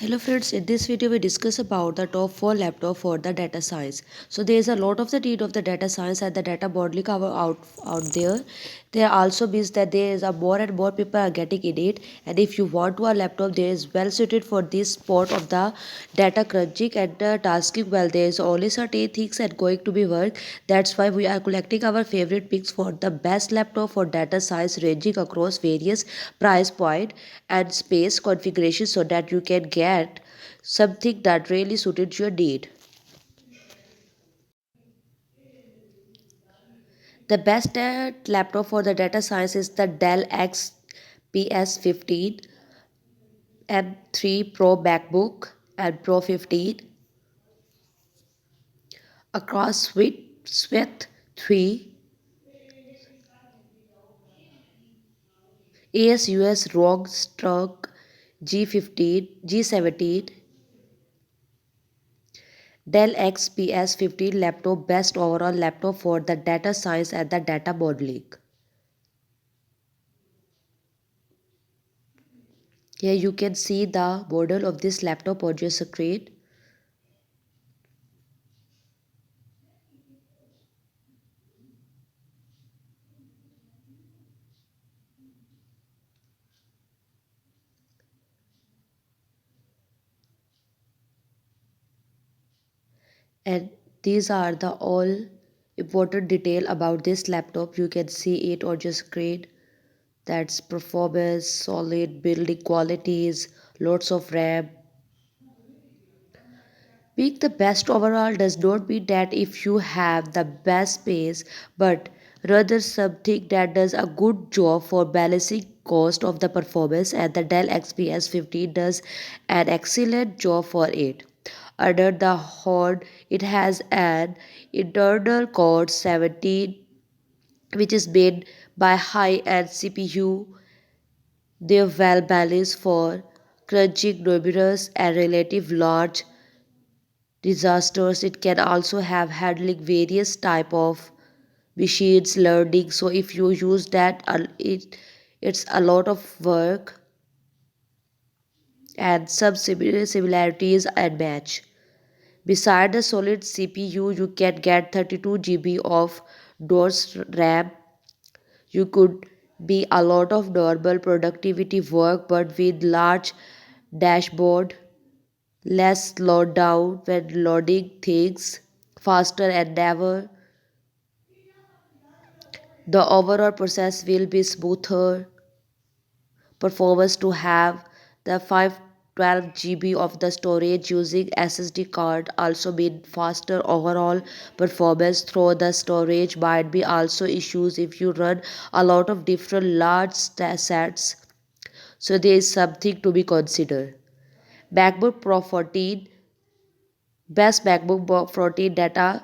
Hello friends, in this video we discuss about the top 4 laptop for the data science. So there is a lot of the need of the data science and the data broadly cover out there. There also means that there is a more and more people are getting in it, and if you want to a laptop there is well suited for this sport of the data crunching and the tasking. Well, there is only certain things that going to be work. That's why we are collecting our favorite picks for the best laptop for data science ranging across various price point and space configurations so that you can get something that really suited your need. The best laptop for the data science is the Dell XPS 15 M3 Pro MacBook and Pro 15 across with 3 ASUS ROG Strux G15 G17 Dell XPS 15 laptop, best overall laptop for the data science and the data modeling. Here you can see the model of this laptop on your screen. And these are the all important detail about this laptop. You can see it on your screen. That's performance, solid building qualities, lots of RAM. Being the best overall does not mean that if you have the best space, but rather something that does a good job for balancing cost of the performance, and the Dell XPS 15 does an excellent job for it. Under the hood, it has an internal Core 17 which is made by high-end CPU. They're well balanced for crunching numerous and relative large disasters. It can also have handling various type of machines learning. So if you use that, it's a lot of work and some similarities and match. Beside the solid CPU, you can get 32 GB of DOS RAM. You could be a lot of normal productivity work, but with large dashboard, less slowed down when loading things faster, and never the overall process will be smoother. Performance to have the 512 GB of the storage using SSD card also mean faster overall performance through the storage. Might be also issues if you run a lot of different large sets, so there is something to be considered. MacBook Pro 14, best MacBook Pro 14 data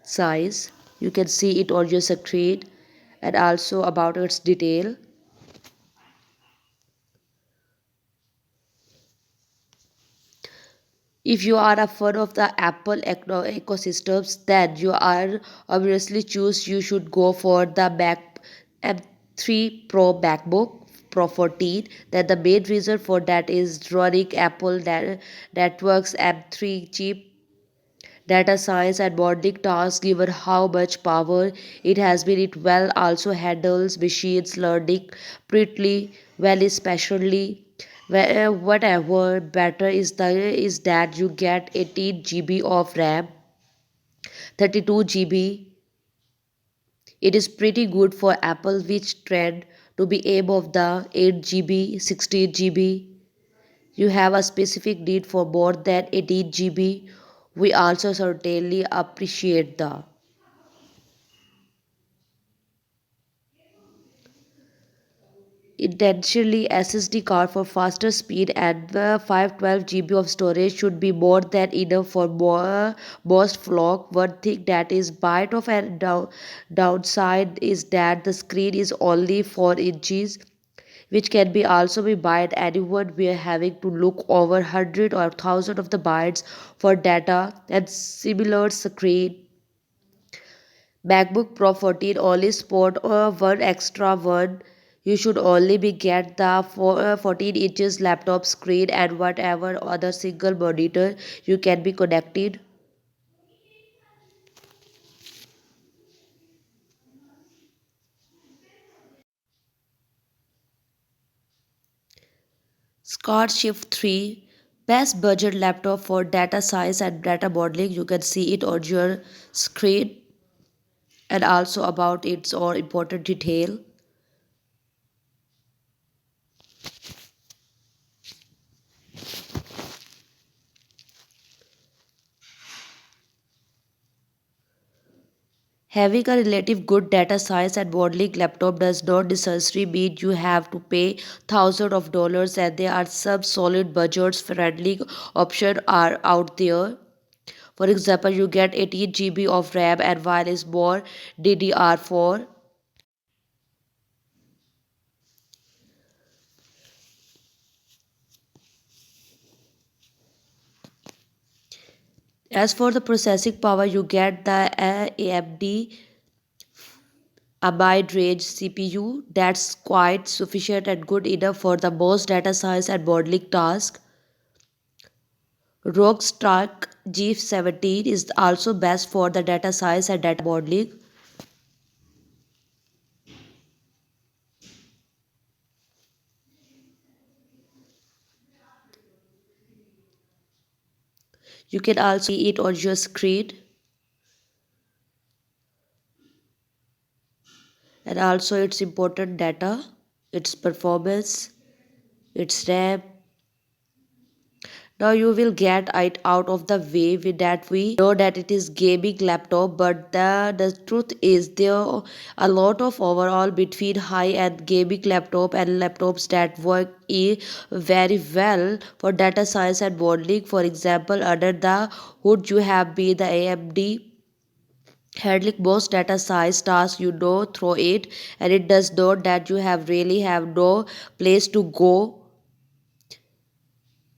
size. You can see it on your screen, and also about its detail. If you are a fan of the Apple ecosystems, then you are obviously choose you should go for the Mac M3 Pro MacBook Pro 14. Then the main reason for that is running Apple networks M3 chip data science and modeling tasks. Given how much power it has been, it well also handles machines learning pretty well, especially whatever better is that you get 18 GB of RAM, 32 GB. It is pretty good for Apple, which trend to be above the 8 GB, 16 GB. You have a specific need for more than 18 GB. We also certainly appreciate the intentionally SSD card for faster speed, and the 512 GB of storage should be more than enough for most flock. One thing that is bite of a downside is that the screen is only 4 inches, which can be also be bite anyone. We are having to look over hundred or thousand of the bytes for data and similar screen. MacBook Pro 14 only sport one extra one You should only be get the 14 inches laptop screen and whatever other single monitor you can be connected. Scott Shift 3, best budget laptop for data science and data modeling. You can see it on your screen and also about its or important detail. Having a relative good data science and modeling laptop does not necessarily mean you have to pay thousands of dollars, and there are some solid budget friendly options are out there. For example, you get 18 GB of RAM and while is more DDR4. As for the processing power, you get the AMD a mid-range CPU that's quite sufficient and good enough for the most data science and modeling tasks. Rockstrike G17 is also best for the data science and data modeling. You can also see it on your screen, and also its important data, its performance, its RAM. Now you will get it out of the way with that we know that it is gaming laptop, but the truth is there a lot of overall between high-end gaming laptop and laptops that work very well for data science and modeling. For example, under the hood you have be the AMD handling most data science tasks you know through it, and it does not that you have really have no place to go.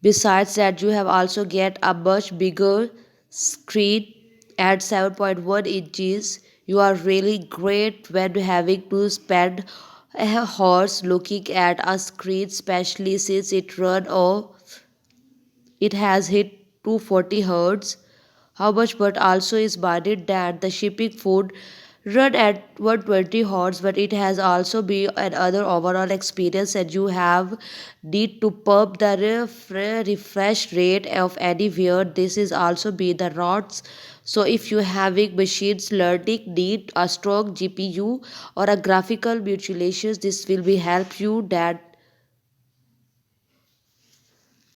Besides that, you have also get a much bigger screen at 7.1 inches. You are really great when having to spend a horse looking at a screen, especially since it has hit 240 hertz. How much but also is minded that the shipping food run at 120 hertz, but it has also been another overall experience, and you have need to pump the refresh rate of anywhere. This is also be the rods. So if you having machines learning need a strong GPU or a graphical manipulations, this will be help you that